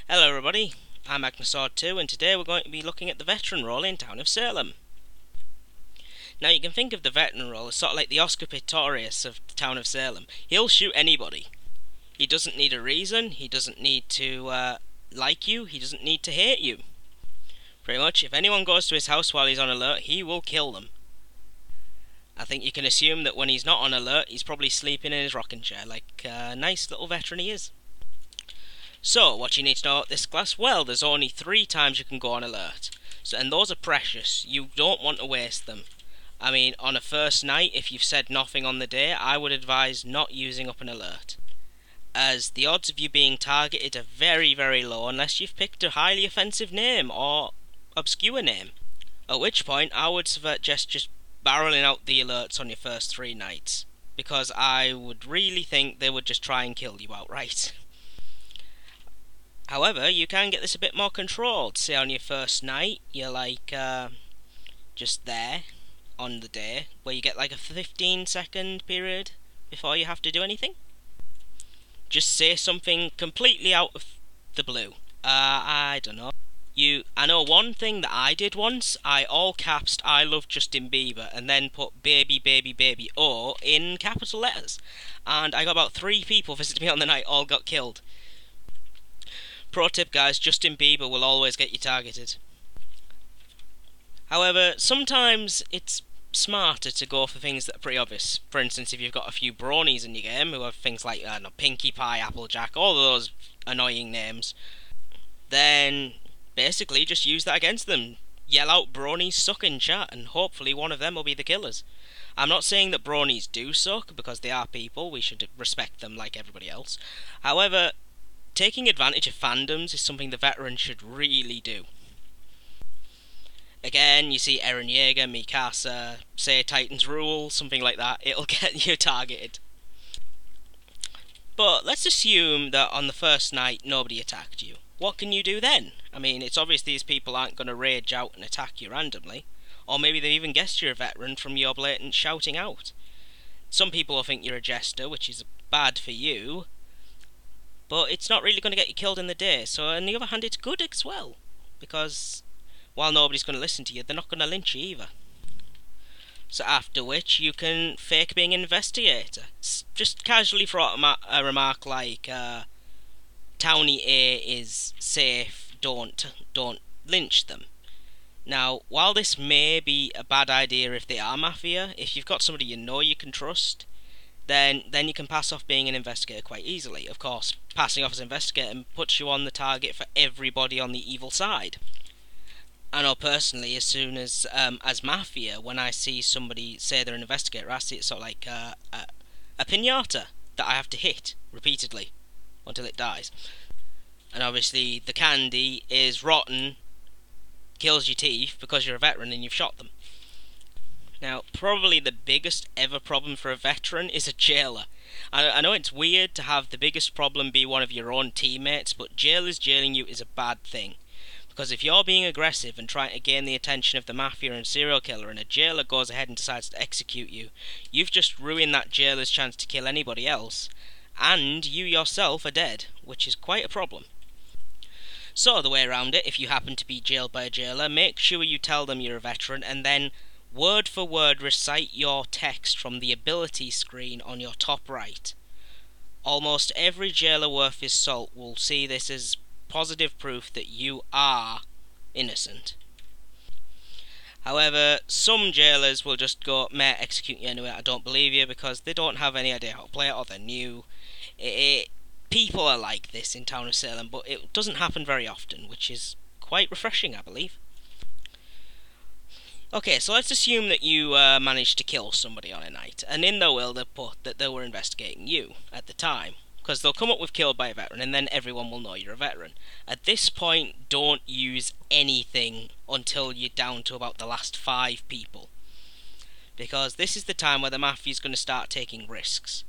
Hello everybody, I'm Agnesword2 and today we're going to be looking at the veteran role in Town of Salem. Now you can think of the veteran role as sort of like the Oscar Pistorius of the Town of Salem. He'll shoot anybody. He doesn't need a reason, he doesn't need to like you, he doesn't need to hate you. Pretty much, if anyone goes to his house while he's on alert, he will kill them. I think you can assume that when he's not on alert, he's probably sleeping in his rocking chair, like a nice little veteran he is. So, what you need to know about this class? Well, there's only 3 times you can go on alert. And those are precious. You don't want to waste them. I mean, on a first night, if you've said nothing on the day, I would advise not using up an alert, as the odds of you being targeted are very, very low unless you've picked a highly offensive name or obscure name. At which point, I would suggest just barreling out the alerts on your first 3 nights, because I would really think they would just try and kill you outright. However, you can get this a bit more controlled. Say on your first night, you're like just there on the day, where you get like a 15-second period before you have to do anything. Just say something completely out of the blue. I don't know. I know one thing that I did once. I all capsed "I love Justin Bieber" and then put "baby, baby, baby, oh" in capital letters, and I got about 3 people visiting me on the night. All got killed. Pro tip guys, Justin Bieber will always get you targeted. However, sometimes it's smarter to go for things that are pretty obvious. For instance, if you've got a few bronies in your game who have things like, I don't know, Pinkie Pie, Applejack, all those annoying names, then basically just use that against them. Yell out "bronies suck" in chat and hopefully one of them will be the killers. I'm not saying that bronies do suck, because they are people, we should respect them like everybody else. However, taking advantage of fandoms is something the veteran should really do. Again, you see Eren Yeager, Mikasa, say Titans Rule, something like that, it'll get you targeted. But let's assume that on the first night nobody attacked you. What can you do then? I mean, it's obvious these people aren't going to rage out and attack you randomly. Or maybe they've even guessed you're a veteran from your blatant shouting out. Some people will think you're a jester, which is bad for you, but it's not really going to get you killed in the day. So on the other hand, it's good as well, because while nobody's going to listen to you, they're not going to lynch you either. So after which, you can fake being an investigator. Just casually throw out a remark like, "Townie A is safe, don't lynch them." Now, while this may be a bad idea if they are Mafia, if you've got somebody you know you can trust, then you can pass off being an investigator quite easily. Of course, passing off as investigator puts you on the target for everybody on the evil side. I know personally, as soon as Mafia, when I see somebody say they're an investigator, I see it sort of like a pinata that I have to hit repeatedly until it dies. And obviously the candy is rotten, kills your teeth because you're a veteran and you've shot them. Now, probably the biggest ever problem for a veteran is a jailer. I know it's weird to have the biggest problem be one of your own teammates, but jailers jailing you is a bad thing. Because if you're being aggressive and trying to gain the attention of the Mafia and serial killer, and a jailer goes ahead and decides to execute you, you've just ruined that jailer's chance to kill anybody else, and you yourself are dead, which is quite a problem. So the way around it, if you happen to be jailed by a jailer, make sure you tell them you're a veteran, and then word for word recite your text from the ability screen on your top right. Almost every jailer worth his salt will see this as positive proof that you are innocent. However, some jailers will just go, "Meh, execute you anyway, I don't believe you," because they don't have any idea how to play it, or they're new. People are like this in Town of Salem, but it doesn't happen very often, which is quite refreshing, I believe. Okay, so let's assume that you managed to kill somebody on a night, and in their will they put that they were investigating you at the time, because they'll come up with "killed by a veteran," and then everyone will know you're a veteran. At this point, don't use anything until you're down to about the last 5 people, because this is the time where the Mafia's going to start taking risks.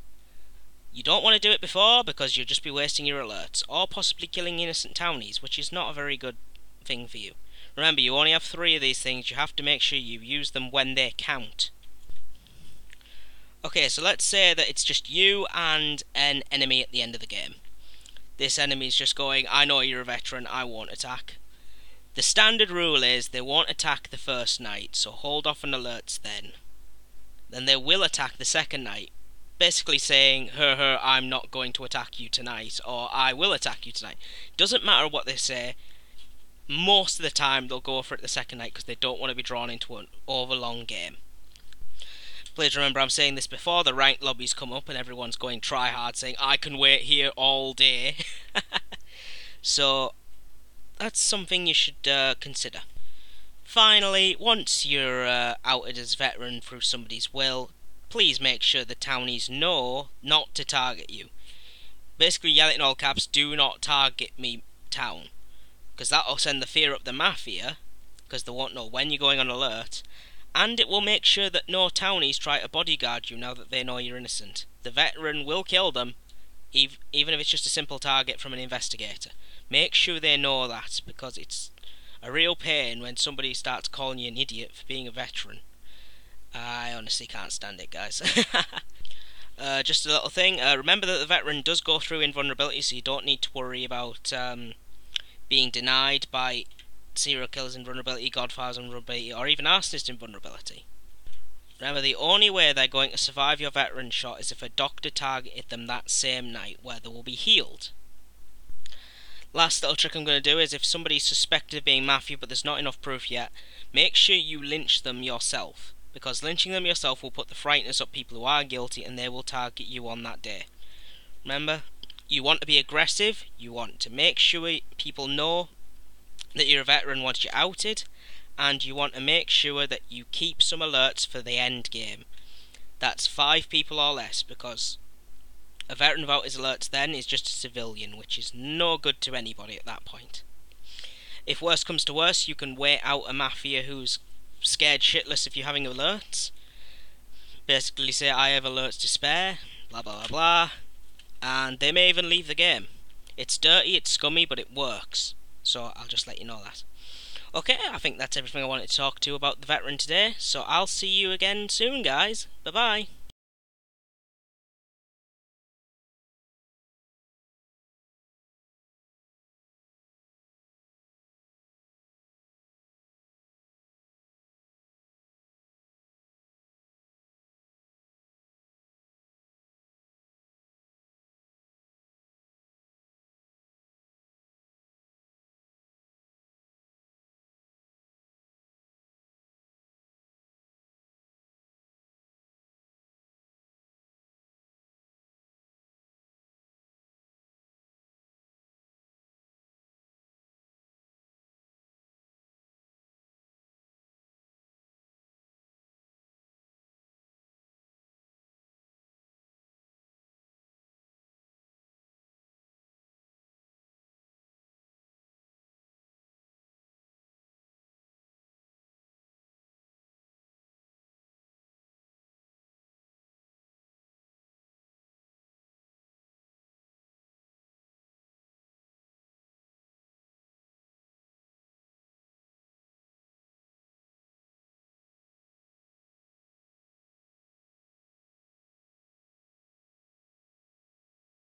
You don't want to do it before, because you'll just be wasting your alerts, or possibly killing innocent townies, which is not a very good thing for you. Remember, you only have 3 of these things. You have to make sure you use them when they count. Okay, so let's say that it's just you and an enemy at the end of the game. this enemy's just going, I know you're a veteran, I won't attack. The standard rule is they won't attack the first night, so hold off on alerts then. Then they will attack the second night, basically saying, I'm not going to attack you tonight, or I will attack you tonight. Doesn't matter what they say, most of the time they'll go for it the second night because they don't want to be drawn into an overlong game. Please remember, I'm saying this before the ranked lobbies come up and everyone's going try hard saying, I can wait here all day. So that's something you should consider. Finally, once you're outed as veteran through somebody's will, please make sure the townies know not to target you. Basically yell it in all caps, do not target me, town. Because that'll send the fear up the Mafia, because they won't know when you're going on alert, and it will make sure that no townies try to bodyguard you now that they know you're innocent. The veteran will kill them, even if it's just a simple target from an investigator. Make sure they know that, because it's a real pain when somebody starts calling you an idiot for being a veteran. I honestly can't stand it, guys. Just a little thing, remember that the veteran does go through invulnerability, so you don't need to worry about being denied by serial killers invulnerability, godfathers invulnerability, or even arsonist invulnerability. Remember, the only way they're going to survive your veteran shot is if a doctor targeted them that same night, where they will be healed. Last little trick I'm going to do is, if somebody's suspected of being Mafia but there's not enough proof yet, make sure you lynch them yourself, because lynching them yourself will put the frighteners up people who are guilty and they will target you on that day. Remember, you want to be aggressive, you want to make sure people know that you're a veteran once you're outed, and you want to make sure that you keep some alerts for the end game. That's 5 people or less, because a veteran without his alerts then is just a civilian, which is no good to anybody at that point. If worse comes to worse, you can wait out a Mafia who's scared shitless if you're having alerts. Basically say, I have alerts to spare, blah blah blah blah, and they may even leave the game. It's dirty, it's scummy, but it works. So I'll just let you know that. Okay, I think that's everything I wanted to talk to about the veteran today, so I'll see you again soon, guys. Bye bye.